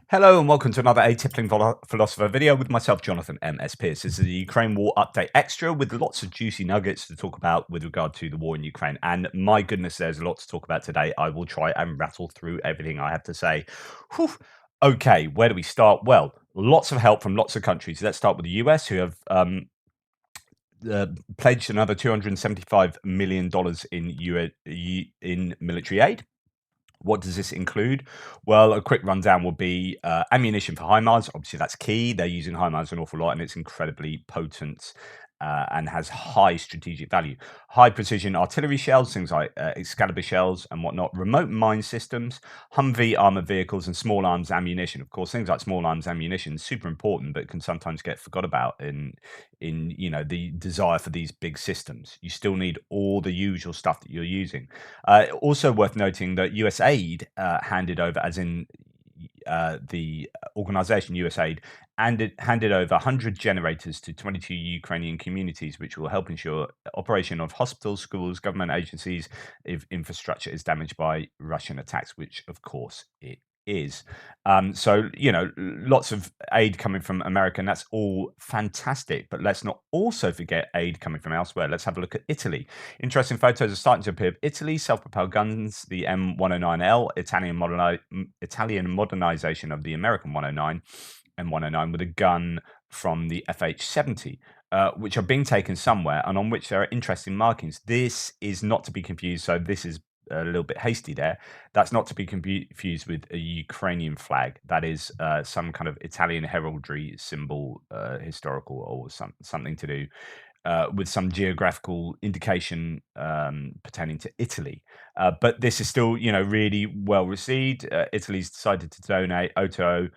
Hello and welcome to another Atypical Philosopher video with myself, Jonathan M.S. Pierce. This is the Ukraine War Update Extra with lots of juicy nuggets to talk about with regard to the war in Ukraine. And my goodness, there's a lot to talk about today. I will try and rattle through everything I have to say. Whew. Okay, where do we start? Well, lots of help from lots of countries. Let's start with the US, who have pledged another $275 million in military aid. What does this include? Well, a quick rundown will be ammunition for HIMARS. Obviously, that's key. They're using HIMARS an awful lot, and it's incredibly potent and has high strategic value. High precision artillery shells, things like Excalibur shells and whatnot. Remote mine systems, Humvee armored vehicles, and small arms ammunition. Of course, things like small arms ammunition super important, but can sometimes get forgot about in the desire for these big systems. You still need all the usual stuff that you're using. Also worth noting that USAID handed over, as in the organization USAID, and it handed over 100 generators to 22 Ukrainian communities, which will help ensure operation of hospitals, schools, government agencies if infrastructure is damaged by Russian attacks, which of course it is. So, lots of aid coming from America, and that's all fantastic. But let's not also forget aid coming from elsewhere. Let's have a look at Italy. Interesting photos are starting to appear of Italy, self-propelled guns, the M109L, Italian modernization of the American 109, M109, with a gun from the FH70. Which are being taken somewhere and on which there are interesting markings. This is not to be confused. So this is a little bit hasty there. That's not to be confused with a Ukrainian flag. That is some kind of Italian heraldry symbol, historical, or something to do with some geographical indication pertaining to Italy. But this is still, really well received. Italy's decided to donate Otto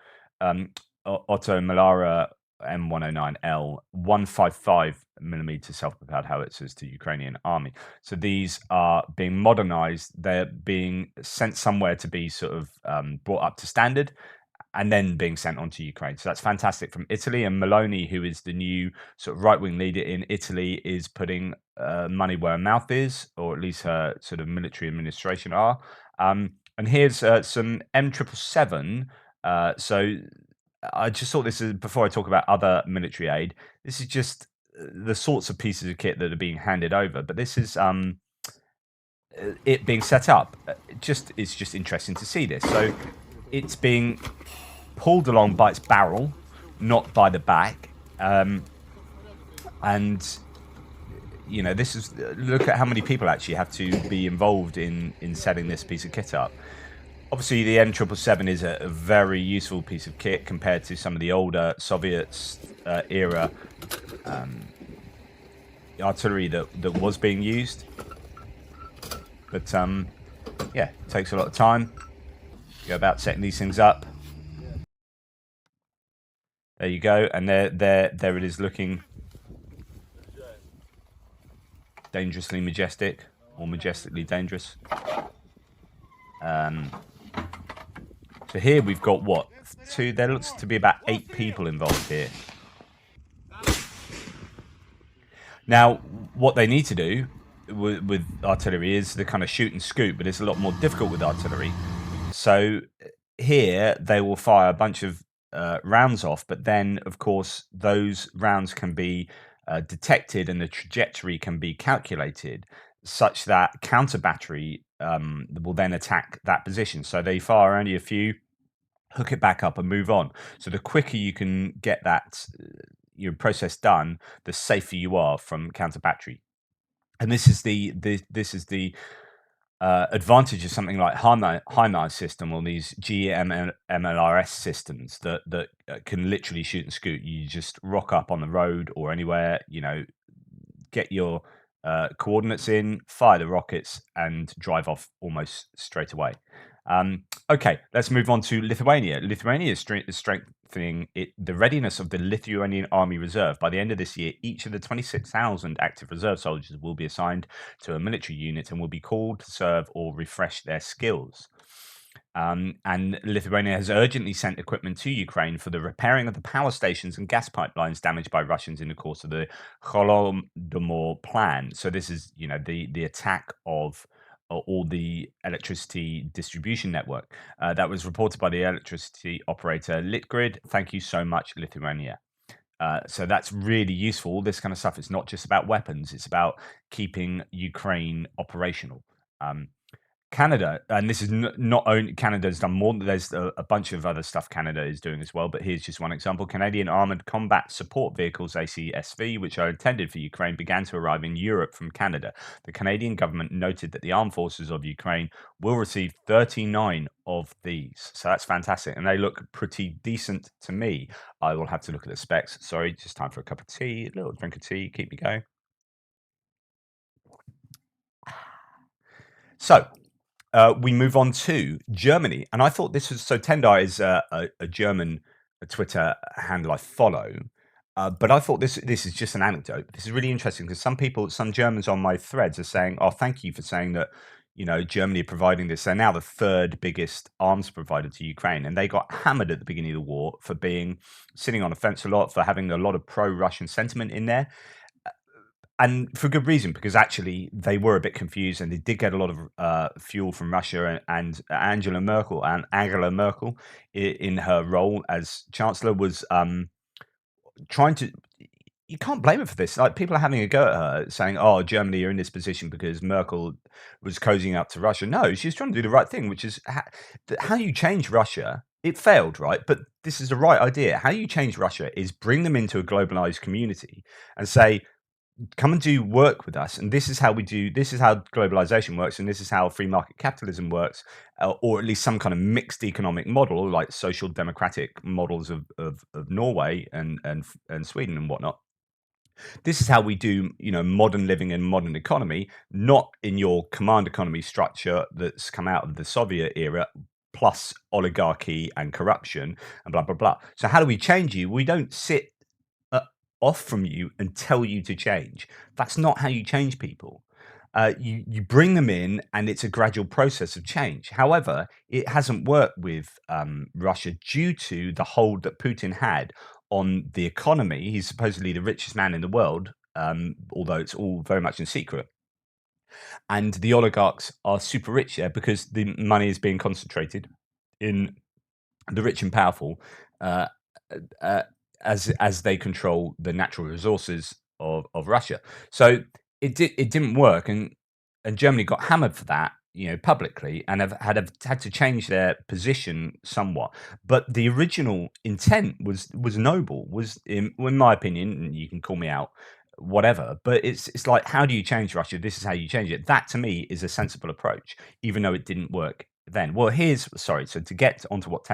Melara M109L 155mm self-propelled howitzers to Ukrainian army. So these are being modernized. They're being sent somewhere to be sort of brought up to standard and then being sent on to Ukraine. So that's fantastic from Italy. And Meloni, who is the new sort of right-wing leader in Italy, is putting money where her mouth is, or at least her sort of military administration are. And here's some M777. So I just thought this is, before I talk about other military aid, this is just the sorts of pieces of kit that are being handed over. But this is it being set up. It's just interesting to see this. So it's being pulled along by its barrel, not by the back. And this is, look at how many people actually have to be involved in setting this piece of kit up. Obviously, the M777 is a very useful piece of kit compared to some of the older Soviet era artillery that was being used. But yeah, it takes a lot of time. Go about setting these things up. There you go, and there it is, looking dangerously majestic, or majestically dangerous. So here we've got what? There looks to be about 8 people involved here. Now, what they need to do with artillery is the kind of shoot and scoop, but it's a lot more difficult with artillery. So here they will fire a bunch of rounds off, but then, of course, those rounds can be detected and the trajectory can be calculated such that counter battery will then attack that position. So they fire only a few, hook it back up and move on. So the quicker you can get that process done, the safer you are from counter battery. And this is the advantage of something like HIMARS system, or these GMLRS systems that can literally shoot and scoot. You just rock up on the road or anywhere, get your coordinates in, fire the rockets, and drive off almost straight away. Okay, let's move on to Lithuania. Lithuania is strengthening the readiness of the Lithuanian Army Reserve. By the end of this year, each of the 26,000 active reserve soldiers will be assigned to a military unit and will be called to serve or refresh their skills. And Lithuania has urgently sent equipment to Ukraine for the repairing of the power stations and gas pipelines damaged by Russians in the course of the Holodomor plan. So this is, the attack of or the electricity distribution network. That was reported by the electricity operator Litgrid. Thank you so much, Lithuania. So that's really useful. All this kind of stuff. It's not just about weapons. It's about keeping Ukraine operational. Um, Canada, and this is not only Canada's done more. There's a bunch of other stuff Canada is doing as well. But here's just one example: Canadian Armored Combat Support Vehicles (ACSV), which are intended for Ukraine, began to arrive in Europe from Canada. The Canadian government noted that the armed forces of Ukraine will receive 39 of these. So that's fantastic, and they look pretty decent to me. I will have to look at the specs. Sorry, just time for a cup of tea, a little drink of tea, keep me going. So we move on to Germany, and I thought this was so. Tendai is a German Twitter handle I follow, but I thought this is just an anecdote. This is really interesting because some Germans on my threads are saying, "Oh, thank you for saying that." Germany are providing this. They're now the third biggest arms provider to Ukraine, and they got hammered at the beginning of the war for being sitting on the fence a lot, for having a lot of pro-Russian sentiment in there, and for good reason, because actually they were a bit confused and they did get a lot of fuel from Russia. And Angela Merkel, in her role as chancellor, was trying to. You can't blame her for this. Like, people are having a go at her, saying, "Oh, Germany, you're in this position because Merkel was cozying up to Russia." No, she's trying to do the right thing, which is how you change Russia. It failed, right? But this is the right idea. How you change Russia is bring them into a globalized community and say, come and do work with us, and this is how globalization works, and this is how free market capitalism works, or at least some kind of mixed economic model like social democratic models of Norway and Sweden and whatnot. This is how we do, modern living and modern economy, not in your command economy structure that's come out of the Soviet era, plus oligarchy and corruption and blah blah blah. So how do we change you? We don't sit uh, off from you and tell you to change. That's not how you change people. You bring them in, and it's a gradual process of change. However, it hasn't worked with Russia due to the hold that Putin had on the economy. He's supposedly the richest man in the world, although it's all very much in secret. And the oligarchs are super rich there because the money is being concentrated in the rich and powerful, uh, uh, as they control the natural resources of Russia. So it didn't work, and Germany got hammered for that, publicly, and have had to change their position somewhat. But the original intent was noble. Was in my opinion, and you can call me out, whatever. But it's like, how do you change Russia? This is how you change it. That to me is a sensible approach, even though it didn't work then. Well, so to get onto what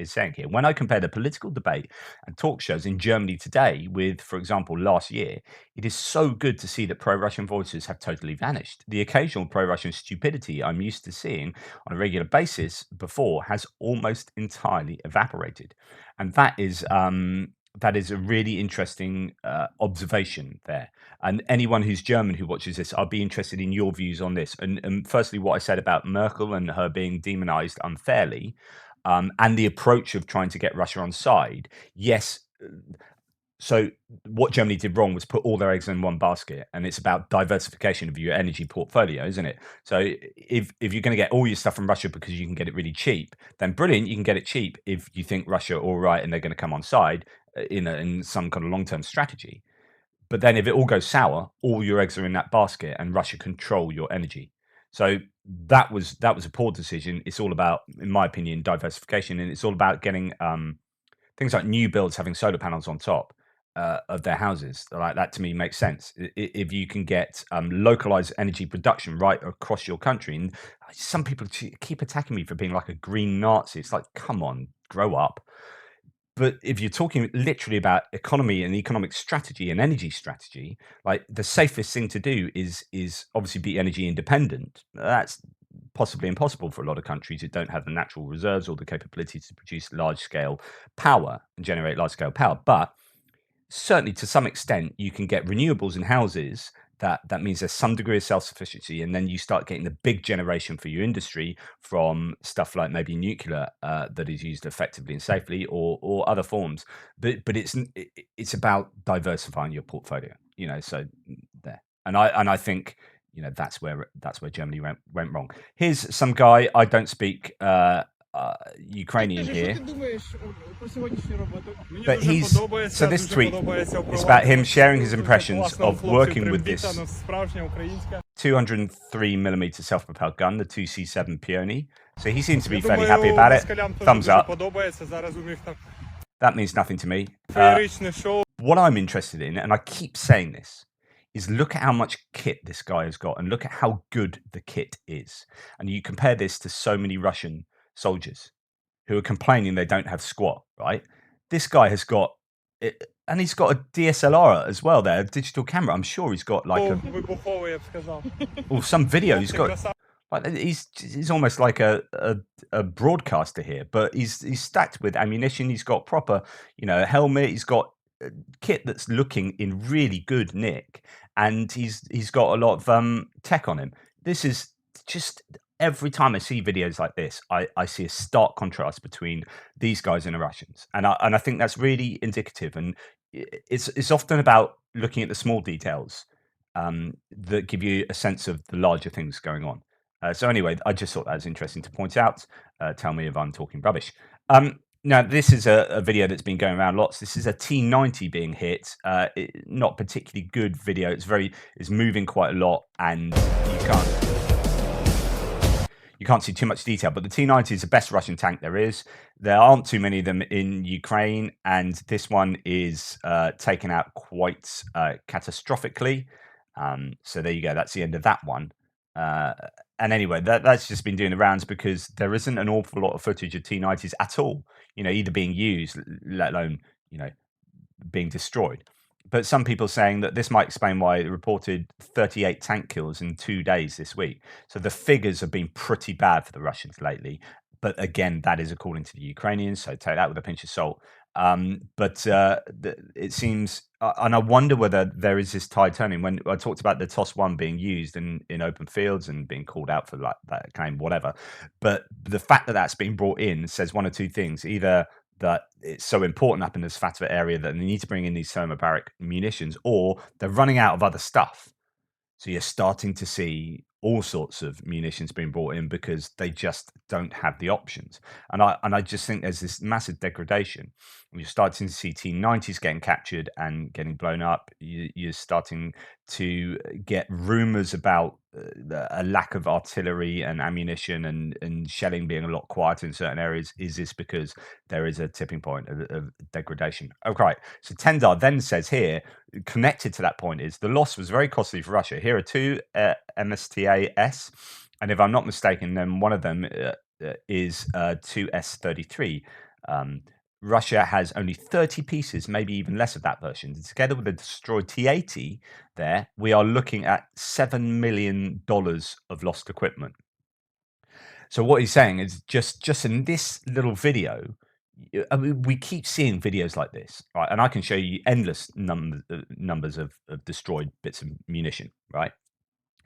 is saying here, when I compare the political debate and talk shows in Germany today with, for example, last year, it is so good to see that pro-Russian voices have totally vanished. The occasional pro-Russian stupidity I'm used to seeing on a regular basis before has almost entirely evaporated, and that is a really interesting observation there. And anyone who's German who watches this, I'll be interested in your views on this. And firstly, what I said about Merkel and her being demonized unfairly, and the approach of trying to get Russia on side. Yes. So what Germany did wrong was put all their eggs in one basket, and it's about diversification of your energy portfolio, isn't it? So if you're going to get all your stuff from Russia because you can get it really cheap, then brilliant, you can get it cheap if you think Russia are all right and they're going to come on side in some kind of long-term strategy. But then if it all goes sour, all your eggs are in that basket, and Russia control your energy. So that was a poor decision. It's all about, in my opinion, diversification, and it's all about getting things like new builds having solar panels on top of their houses. Like, that to me makes sense. If you can get localized energy production right across your country, and some people keep attacking me for being like a green Nazi. It's like, come on, grow up. But if you're talking literally about economy and economic strategy and energy strategy, like, the safest thing to do is obviously be energy independent. That's possibly impossible for a lot of countries who don't have the natural reserves or the capability to produce large scale power and generate large scale power. But certainly, to some extent, you can get renewables in houses. That means there's some degree of self-sufficiency, and then you start getting the big generation for your industry from stuff like maybe nuclear, that is used effectively and safely, or other forms. But it's about diversifying your portfolio. So there. And I think you know, that's where Germany went wrong. Here's some guy. I don't speak Ukrainian here, but so this tweet is about him sharing his impressions of working with this 203mm self-propelled gun, the 2C7 Peony. So he seems to be fairly happy about it. Thumbs up. That means nothing to me. What I'm interested in, and I keep saying this, is look at how much kit this guy has got and look at how good the kit is. And you compare this to so many Russian soldiers who are complaining they don't have squat, right? This guy has got it, and he's got a DSLR as well there, a digital camera. I'm sure he's got like some video. He's got like he's almost like a broadcaster here, but he's stacked with ammunition. He's got proper, you know, helmet. He's got kit that's looking in really good nick, and he's got a lot of tech on him. This is just, every time I see videos like this, I see a stark contrast between these guys and the Russians, and I think that's really indicative. And it's often about looking at the small details that give you a sense of the larger things going on. So anyway, I just thought that was interesting to point out. Tell me if I'm talking rubbish. Now, this is a video that's been going around lots. This is a T90 being hit. Not particularly good video. It's moving quite a lot, and you can't see too much detail. But the T90 is the best Russian tank there is. There aren't too many of them in Ukraine, and this one is taken out quite catastrophically. So there you go. That's the end of that one. And anyway, that's just been doing the rounds because there isn't an awful lot of footage of T90s at all, you know, either being used, let alone, you know, being destroyed. But some people saying that this might explain why it reported 38 tank kills in 2 days this week. So the figures have been pretty bad for the Russians lately. But again, that is according to the Ukrainians, so take that with a pinch of salt. But it seems, and I wonder whether there is this tide turning. When I talked about the TOS-1 being used in open fields and being called out for like that claim, whatever. But the fact that that's being brought in says one of two things: either that it's so important up in the Sevastopol area that they need to bring in these thermobaric munitions, or they're running out of other stuff. So you're starting to see all sorts of munitions being brought in because they just don't have the options. And I just think there's this massive degradation. You're starting to see T90s getting captured and getting blown up. You're starting to get rumors about a lack of artillery and ammunition and shelling being a lot quieter in certain areas. Is this because there is a tipping point of degradation? Okay, so Tendar then says here, connected to that point, is the loss was very costly for Russia. Here are two MSTA-S, and if I'm not mistaken, then one of them is 2S33. Russia has only 30 pieces, maybe even less of that version. Together with the destroyed T80 there, we are looking at $7 million of lost equipment. So what he's saying is just in this little video, I mean, we keep seeing videos like this, right? And I can show you endless numbers of destroyed bits of munition, right?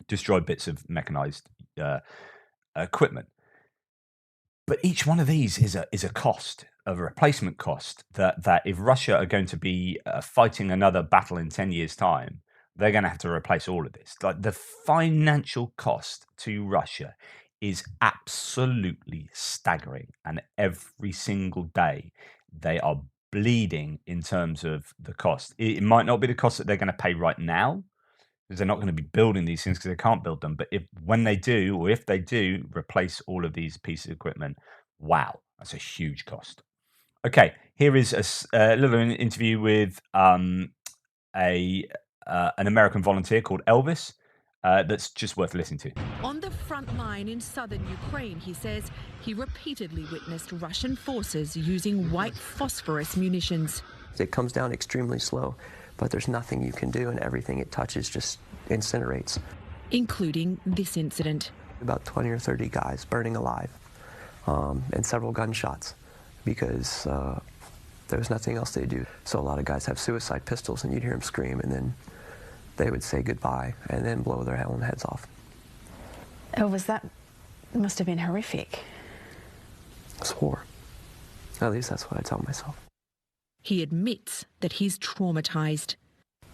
Destroyed bits of mechanized equipment. But each one of these is a cost, a replacement cost that if Russia are going to be fighting another battle in 10 years' time, they're going to have to replace all of this. Like, the financial cost to Russia is absolutely staggering, and every single day they are bleeding in terms of the cost. It might not be the cost that they're going to pay right now, because they're not going to be building these things because they can't build them. But if they do replace all of these pieces of equipment, wow, that's a huge cost. Okay, here is a little interview with an American volunteer called Elvis. That's just worth listening to. On the front line in southern Ukraine, he says he repeatedly witnessed Russian forces using white phosphorus munitions. It comes down extremely slow, but there's nothing you can do, and everything it touches just incinerates. Including this incident. About 20 or 30 guys burning alive, and several gunshots, because there was nothing else they do. So a lot of guys have suicide pistols, and you'd hear them scream, and then they would say goodbye and then blow their own heads off. Elvis, that must have been horrific. It's war. At least that's what I tell myself. He admits that he's traumatized.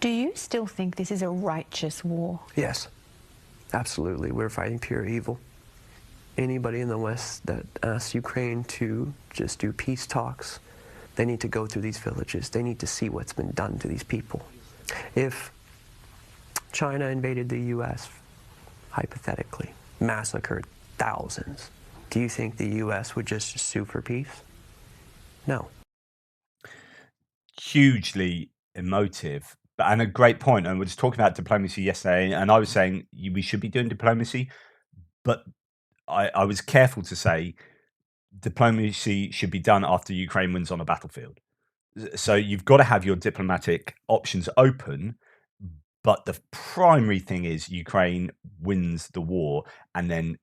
Do you still think this is a righteous war? Yes. Absolutely, we're fighting pure evil. Anybody in the West that asks Ukraine to just do peace talks, they need to go through these villages. They need to see what's been done to these people. If China invaded the U.S., hypothetically, massacred thousands, do you think the U.S. would just sue for peace? No. Hugely emotive, and a great point. And we're just talking about diplomacy yesterday, and I was saying we should be doing diplomacy, but I was careful to say diplomacy should be done after Ukraine wins on a battlefield. So you've got to have your diplomatic options open, but the primary thing is Ukraine wins the war and then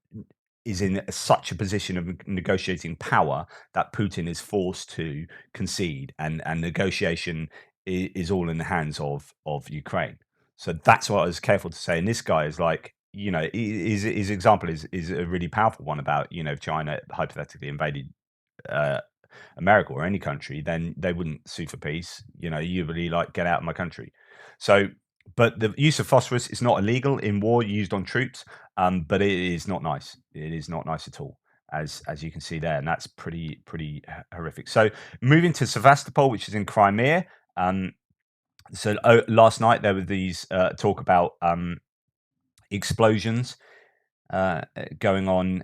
is in such a position of negotiating power that Putin is forced to concede, and negotiation is all in the hands of Ukraine. So that's what I was careful to say. And this guy is like, his example is a really powerful one about, if China hypothetically invaded America or any country, then they wouldn't sue for peace. You really like, get out of my country. So, but the use of phosphorus is not illegal in war used on troops, but it is not nice. It is not nice at all, as you can see there, and that's pretty horrific. So, moving to Sevastopol, which is in Crimea. Last night there were these talk about explosions going on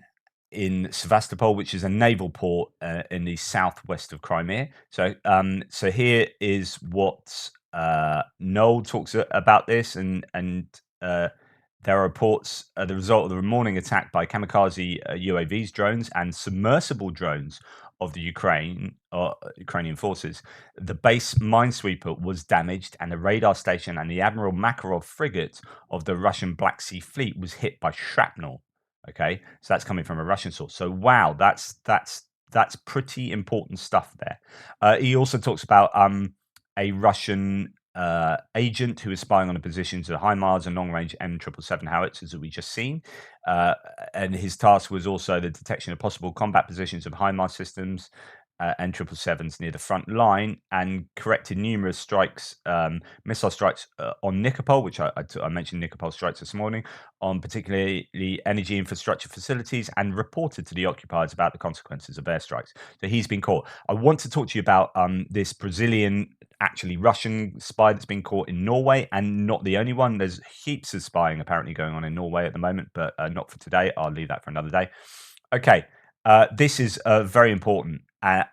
in Sevastopol, which is a naval port in the southwest of Crimea. So here is what Noel talks about this, and there are reports the result of the morning attack by kamikaze UAVs, drones, and submersible drones of the Ukrainian forces. The base minesweeper was damaged, and the radar station and the Admiral Makarov frigate of the Russian Black Sea Fleet was hit by shrapnel. Okay, so that's coming from a Russian source. So wow, that's pretty important stuff there. He also talks about a Russian agent who is spying on the positions of HIMARS and long-range M777 howitzers that we just seen. And his task was also the detection of possible combat positions of HIMARS systems, M777s near the front line, and corrected numerous strikes, missile strikes on Nikopol, which I mentioned Nikopol strikes this morning, on particularly energy infrastructure facilities, and reported to the occupiers about the consequences of airstrikes. So he's been caught. I want to talk to you about this Brazilian, actually Russian spy that's been caught in Norway, and not the only one. There's heaps of spying apparently going on in Norway at the moment, but not for today. I'll leave that for another day. Okay, this is very important.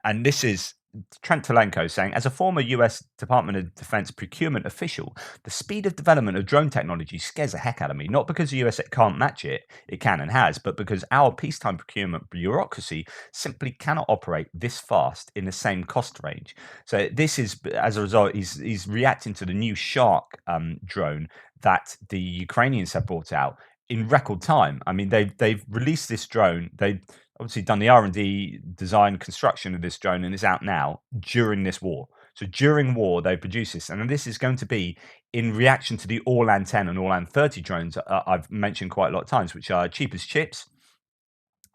And this is Trent Telenko saying, as a former US Department of Defense procurement official, the speed of development of drone technology scares the heck out of me. Not because the US can't match it, it can and has, but because our peacetime procurement bureaucracy simply cannot operate this fast in the same cost range. So this is, as a result, he's reacting to the new Shark drone that the Ukrainians have brought out in record time. I mean, they've released this drone. They've obviously done the R&D design construction of this drone, and it's out now during this war. So during war, they produce this, and this is going to be in reaction to the Orlan 10 and Orlan 30 drones I've mentioned quite a lot of times, which are cheap as chips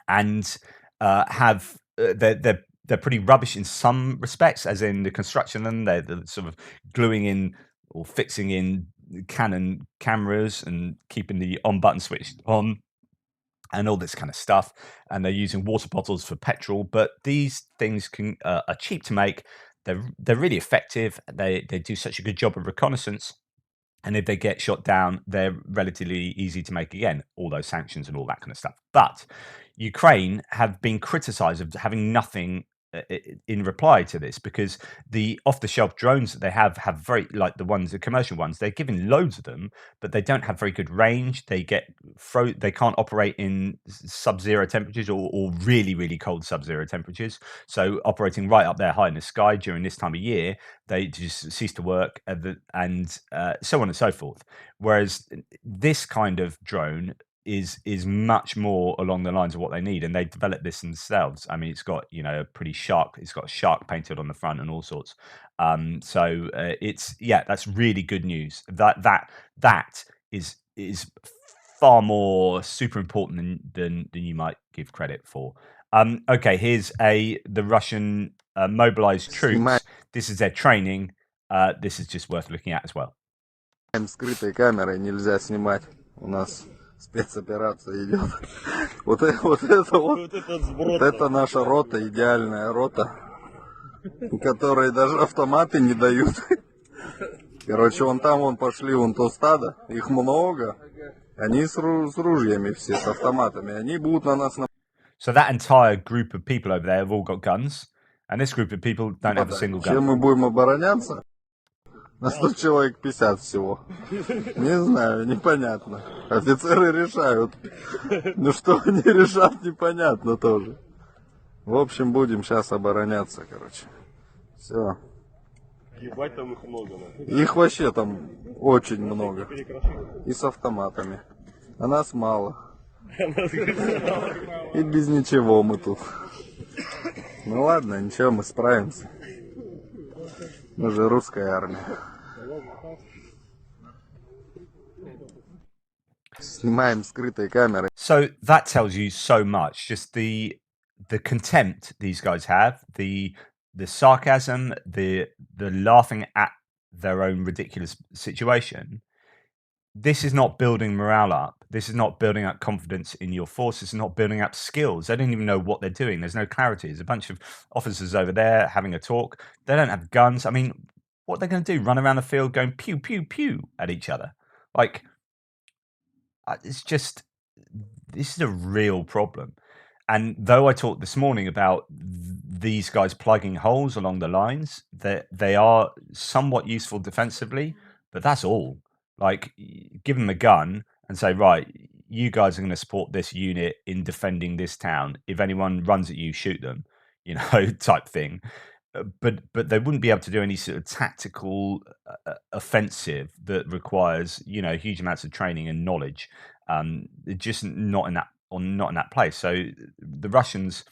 and have they're pretty rubbish in some respects, as in the construction of them. They're sort of gluing in or fixing in Canon cameras and keeping the on button switched on and all this kind of stuff, and they're using water bottles for petrol. But these things are cheap to make. They're really effective. They do such a good job of reconnaissance, and if they get shot down, they're relatively easy to make again. All those sanctions and all that kind of stuff. But Ukraine have been criticised of having nothing in reply to this, because the off-the-shelf drones that they have very, like the commercial ones, they're given loads of them, but they don't have very good range. They can't operate in sub-zero temperatures or really cold sub-zero temperatures. So operating right up there high in the sky during this time of year, they just cease to work, and so on and so forth. Whereas this kind of drone is much more along the lines of what they need, and they developed this themselves. I mean, it's got it's got a shark painted on the front and all sorts. So that's really good news. That is far more super important than you might give credit for. Okay, here's the Russian mobilized troops. This is their training. This is just worth looking at as well. Скрытой камерой нельзя снимать. У нас Спецоперация идет. Вот это наша рота, идеальная рота, которой даже автоматы не дают. Короче, вон там вон пошли, вон то стадо, их много. Они с ружьями все, с автоматами. Они будут на нас нападать. So that entire group of people over there have all got guns, and this group of people don't have a single Чем мы gun. будем обороняться? На 100 человек 50 всего. Не знаю, непонятно. Офицеры решают. Ну что они решат, непонятно тоже. В общем, будем сейчас обороняться, короче. Все. Ебать, там их много. Их вообще там очень много. И с автоматами. А нас мало. И без ничего мы тут. Ну ладно, ничего, мы справимся. Мы же русская армия. Снимаем скрытой камерой. So that tells you so much. Just the contempt these guys have, the sarcasm, the laughing at their own ridiculous situation. This is not building morale up. This is not building up confidence in your force. This is not building up skills. They don't even know what they're doing. There's no clarity. There's a bunch of officers over there having a talk. They don't have guns. I mean, what are they going to do? Run around the field going pew, pew, pew at each other? Like, it's just, this is a real problem. And though I talked this morning about these guys plugging holes along the lines, that they are somewhat useful defensively, but that's all. Like, give them a gun and say, right, you guys are going to support this unit in defending this town. If anyone runs at you, shoot them, you know, type thing. But they wouldn't be able to do any sort of tactical offensive that requires, you know, huge amounts of training and knowledge. Just not in that place. So the Russians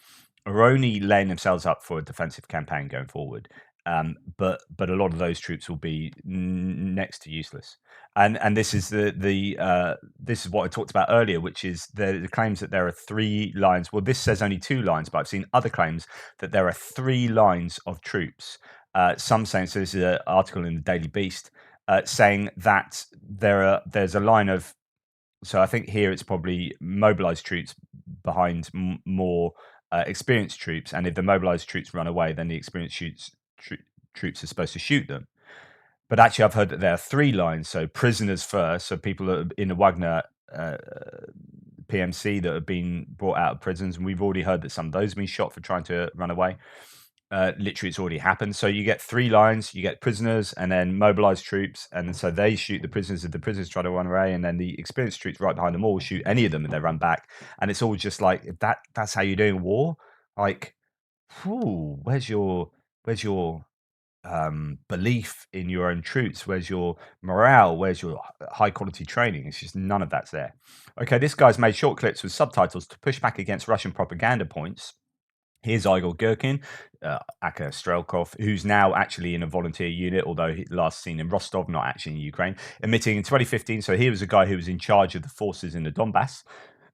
are only laying themselves up for a defensive campaign going forward. But a lot of those troops will be next to useless. And this is this is what I talked about earlier, which is the claims that there are 3 lines. Well, this says only 2 lines, but I've seen other claims that there are 3 lines of troops. Some saying, so this is an article in the Daily Beast saying that there's a line of, so I think here it's probably mobilized troops behind more experienced troops, and if the mobilized troops run away, then the experienced troops are supposed to shoot them. But actually, I've heard that there are 3 lines. So prisoners first, so people that are in the Wagner PMC that have been brought out of prisons, and we've already heard that some of those have been shot for trying to run away. Literally, it's already happened. So you get 3 lines, you get prisoners, and then mobilized troops, and so they shoot the prisoners if the prisoners try to run away, and then the experienced troops right behind them all shoot any of them if they run back. And it's all just like, that's how you're doing war. Like, whew, where's your belief in your own troops? Where's your morale? Where's your high quality training? It's just none of that's there. Okay, this guy's made short clips with subtitles to push back against Russian propaganda points. Here's Igor Gherkin, aka Strelkov, who's now actually in a volunteer unit, although he last seen in Rostov, not actually in Ukraine, admitting in 2015, so he was a guy who was in charge of the forces in the Donbass,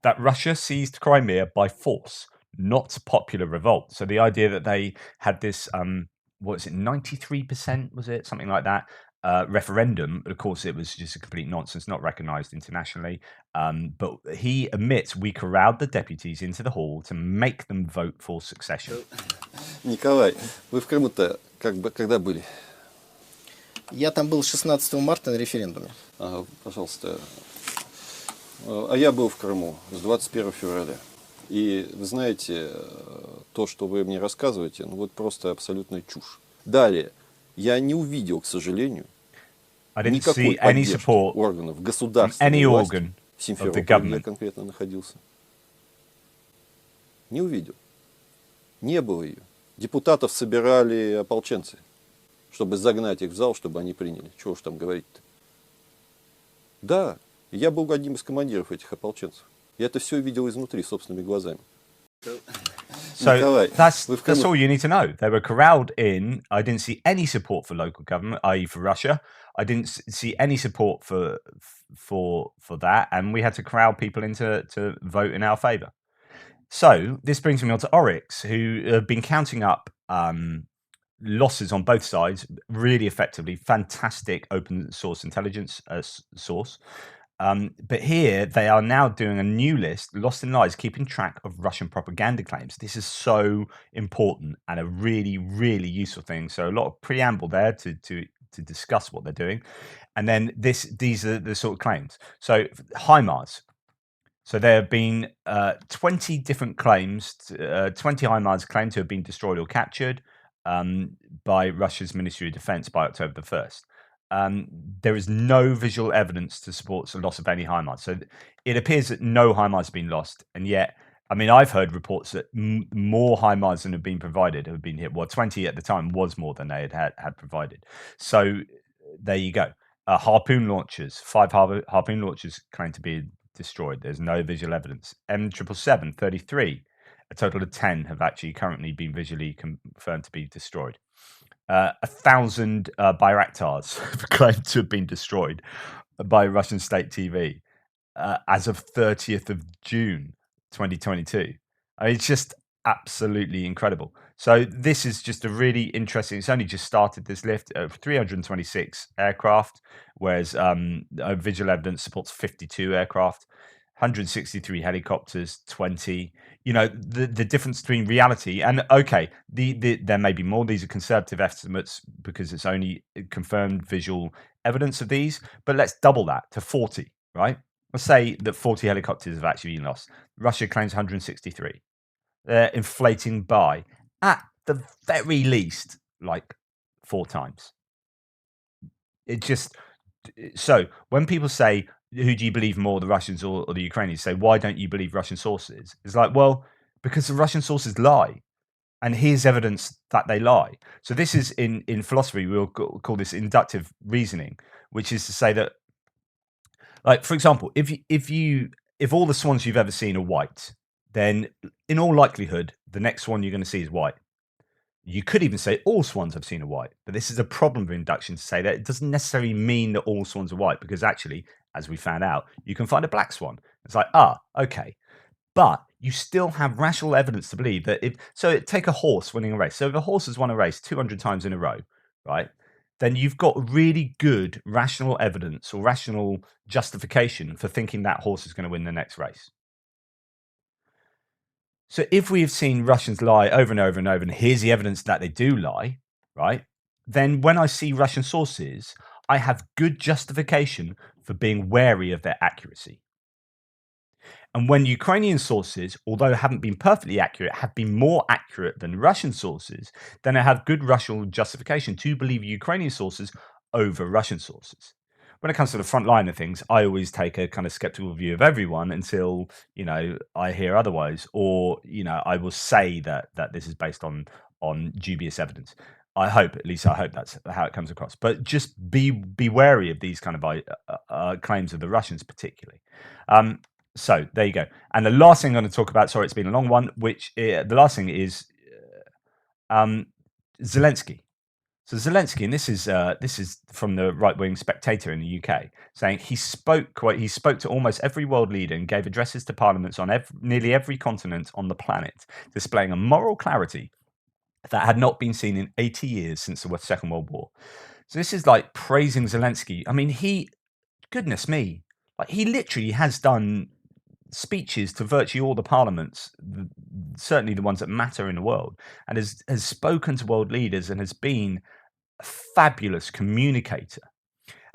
that Russia seized Crimea by force, not popular revolt. So the idea that they had this, what is it, 93%, was it? Something like that. Referendum, of course, it was just a complete nonsense, not recognized internationally. But he admits we corralled the deputies into the hall to make them vote for succession. Николай, вы в Крыму-то когда были? Я там был 16 марта на референдуме. Пожалуйста. А я был в Крыму с 21 февраля. И вы знаете, то, что вы мне рассказываете, ну вот просто абсолютная чушь. Далее. Я не увидел, к сожалению, никакой поддержки органов государственной власти. В Симферополе я конкретно находился. Не увидел. Не было ее. Депутатов собирали ополченцы, чтобы загнать их в зал, чтобы они приняли. Чего уж там говорить-то. Да, я был одним из командиров этих ополченцев. Я это все видел изнутри, собственными глазами. So that's all you need to know. They were corralled in. I didn't see any support for local government, i.e. for Russia. I didn't see any support for that, and we had to corral people into to vote in our favour. So this brings me on to Oryx, who have been counting up losses on both sides really effectively. Fantastic open source intelligence source. But here they are now doing a new list, Lost in Lies, keeping track of Russian propaganda claims. This is so important and a really, really useful thing. So a lot of preamble there to discuss what they're doing. And then these are the sort of claims. So HIMARS. So there have been 20 different claims, 20 HIMARS claimed to have been destroyed or captured by Russia's Ministry of Defense by October the 1st. There is no visual evidence to support the loss of any HIMARS. So it appears that no HIMARS has been lost. And yet, I mean, I've heard reports that more HIMARS than have been provided have been hit. Well, 20 at the time was more than they had provided. So there you go. Harpoon launchers, 5 Harpoon launchers claimed to be destroyed. There's no visual evidence. M777, 33. A total of 10 have actually currently been visually confirmed to be destroyed. 1,000 Bayraktars claimed to have been destroyed by Russian state TV as of 30th of June 2022. I mean, it's just absolutely incredible. So this is just a really interesting. It's only just started this lift of 326 aircraft, whereas visual evidence supports 52 aircraft. 163 helicopters, 20. You know, the difference between reality and, okay, there may be more. These are conservative estimates because it's only confirmed visual evidence of these. But let's double that to 40, right? Let's say that 40 helicopters have actually been lost. Russia claims 163. They're inflating by, at the very least, like 4 times. It just... So when people say, who do you believe more, the Russians or the Ukrainians? Say, why don't you believe Russian sources? It's like, well, because the Russian sources lie. And here's evidence that they lie. So this is, in philosophy, we'll call this inductive reasoning, which is to say that, like, for example, if all the swans you've ever seen are white, then in all likelihood, the next one you're going to see is white. You could even say all swans I've seen are white, but this is a problem of induction to say that it doesn't necessarily mean that all swans are white, because actually, as we found out, you can find a black swan. It's like, okay. But you still have rational evidence to believe that take a horse winning a race. So if a horse has won a race 200 times in a row, right, then you've got really good rational evidence or rational justification for thinking that horse is going to win the next race. So if we have seen Russians lie over and over and over, and here's the evidence that they do lie, right, then when I see Russian sources, I have good justification for being wary of their accuracy. And when Ukrainian sources, although haven't been perfectly accurate, have been more accurate than Russian sources, then I have good rational justification to believe Ukrainian sources over Russian sources. When it comes to the front line of things, I always take a kind of skeptical view of everyone until, I hear otherwise, or, I will say that this is based on dubious evidence. I hope that's how it comes across. But just be wary of these kind of claims of the Russians, particularly. So there you go. And the last thing I'm going to talk about, sorry, it's been a long one, the last thing is Zelenskyy. So Zelenskyy, and this is from the right-wing Spectator in the UK, saying he spoke to almost every world leader and gave addresses to parliaments on nearly every continent on the planet, displaying a moral clarity that had not been seen in 80 years since the Second World War. So this is like praising Zelenskyy. I mean, goodness me, like he literally has done speeches to virtually all the parliaments, certainly the ones that matter in the world, and has spoken to world leaders and has been a fabulous communicator.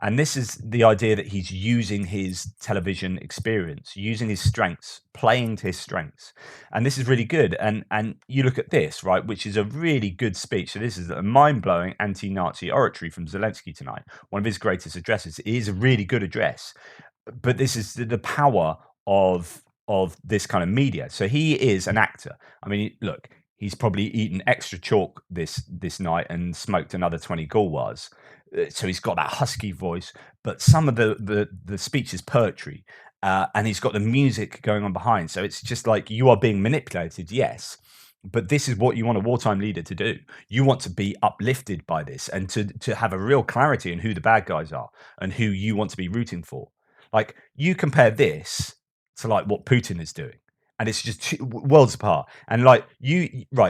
And this is the idea that he's using his television experience, using his strengths, playing to his strengths. And this is really good. And you look at this, right, which is a really good speech. So this is a mind-blowing anti-Nazi oratory from Zelenskyy tonight, one of his greatest addresses. It is a really good address. But this is the power of this kind of media. So he is an actor. I mean, look, he's probably eaten extra chalk this night and smoked another 20 Gauloises. So he's got that husky voice, but some of the speech is poetry, and he's got the music going on behind. So it's just like you are being manipulated, yes, but this is what you want a wartime leader to do. You want to be uplifted by this and to have a real clarity in who the bad guys are and who you want to be rooting for. Like, you compare this to like what Putin is doing, and it's just worlds apart. And like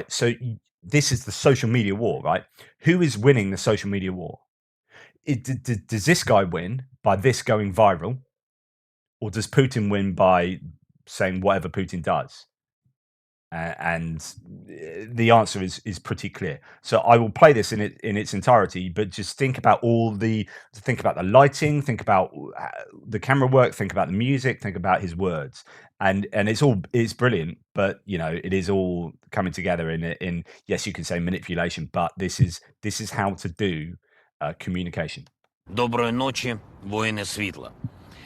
so this is the social media war, right? Who is winning the social media war? Does this guy win by this going viral, or does Putin win by saying whatever Putin does? And the answer is pretty clear. So I will play this in its entirety, but just think about think about the lighting, think about the camera work, think about the music, think about his words, and it's brilliant. But it is all coming together in yes, you can say manipulation, but this is how to do communication. Доброї ночі, воїни світла.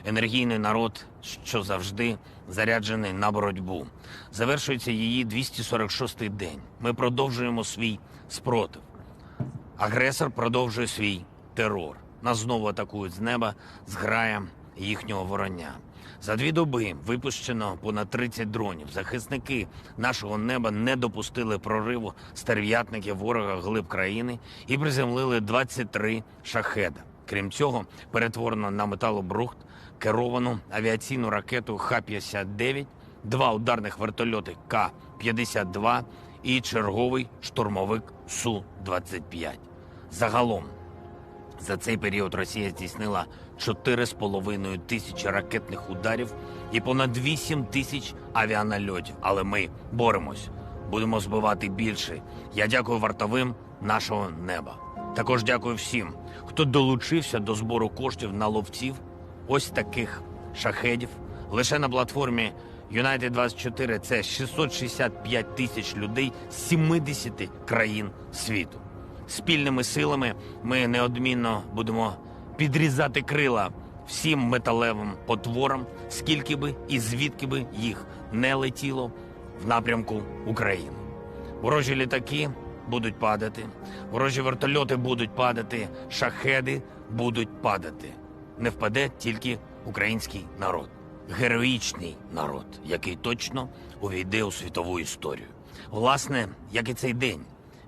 Енергійний народ, що завжди заряджений на боротьбу. Завершується її 246-й день. Ми продовжуємо свій спротив. Агресор продовжує свій терор. Нас знову атакують з неба зграя їхнього вороння. За 2 доби випущено понад 30 дронів. Захисники нашого неба не допустили прориву стерв'ятників ворога глиб країни і приземлили 23 шахеда. Крім цього, перетворено на металобрухт керовану авіаційну ракету Х-59, 2 ударних вертольоти К-52 і черговий штурмовик Су-25. Загалом, за цей період Росія здійснила 4,5 тисячі ракетних ударів і понад 8 тисяч авіанальотів. Але ми боремось, будемо збивати більше. Я дякую вартовим нашого неба. Також дякую всім, хто долучився до збору коштів на ловців ось таких шахедів. Лише на платформі United 24 це 665 тисяч людей з 70 країн світу. Спільними силами ми неодмінно будемо підрізати крила всім металевим потворам, скільки би і звідки би їх не летіло в напрямку України. Ворожі літаки будуть падати, ворожі вертольоти будуть падати, шахеди будуть падати. Не впаде тільки український народ. Героїчний народ, який точно увійде у світову історію. Власне, як і цей день,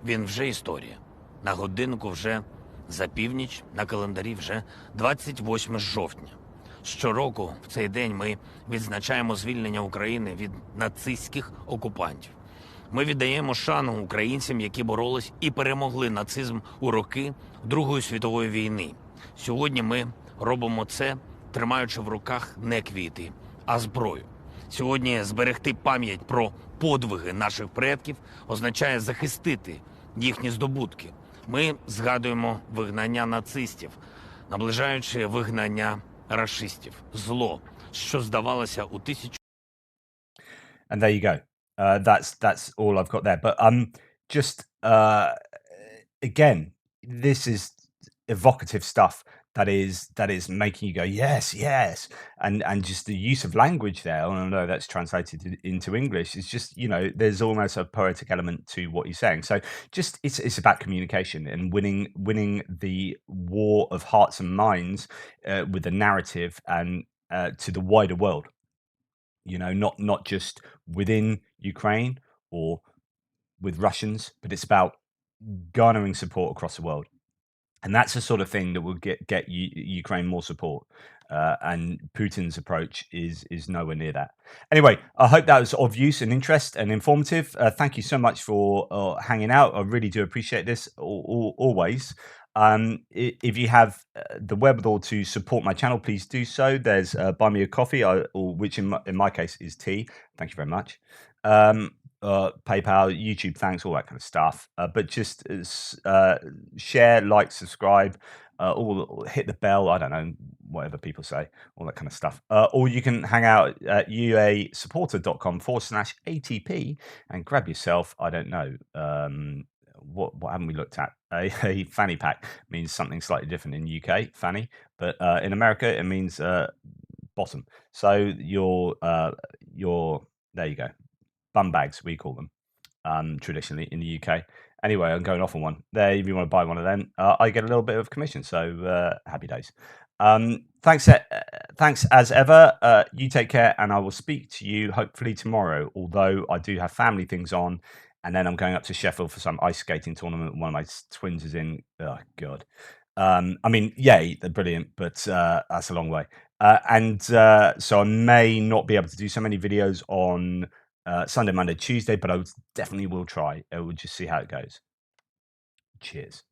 він вже історія. На годиннику вже за північ, на календарі вже 28 жовтня. Щороку в цей день ми відзначаємо звільнення України від нацистських окупантів. Ми віддаємо шану українцям, які боролись і перемогли нацизм у роки Другої світової війни. Сьогодні ми робимо це, тримаючи в руках не квіти, а зброю. Сьогодні зберегти пам'ять про подвиги наших предків означає захистити їхні здобутки. Ми згадуємо вигнання нацистів, наближаючи вигнання рашистів. Зло, що здавалося у And there you go. That's all I've got there. But just again, this is evocative stuff that is making you go yes, and just the use of language there. I know that's translated into English. It's just there's almost a poetic element to what he's saying. So just it's about communication and winning the war of hearts and minds with the narrative and to the wider world. Not just within Ukraine or with Russians, but it's about garnering support across the world. And that's the sort of thing that will get Ukraine more support. And Putin's approach is nowhere near that. Anyway, I hope that was of use and interest and informative. Thank you so much for hanging out. I really do appreciate this always. If you have the wherewithal to support my channel, please do so. There's Buy Me a Coffee, which in my case is tea. Thank you very much. PayPal, YouTube, thanks, all that kind of stuff. But just share, like, subscribe, or hit the bell. I don't know, whatever people say, all that kind of stuff. Or you can hang out at uasupporter.com/ATP and grab yourself, I don't know, what haven't we looked at? A fanny pack means something slightly different in UK, fanny, but in America it means bottom. So your there you go. Bum bags, we call them traditionally in the UK. Anyway, I'm going off on one there. If you want to buy one of them, I get a little bit of commission. So happy days. Thanks as ever. You take care, and I will speak to you hopefully tomorrow. Although I do have family things on, and then I'm going up to Sheffield for some ice skating tournament. One of my twins is in. Oh God. I mean, yay, they're brilliant, but that's a long way. So I may not be able to do so many videos on Sunday, Monday, Tuesday, but I definitely will try. We'll just see how it goes. Cheers.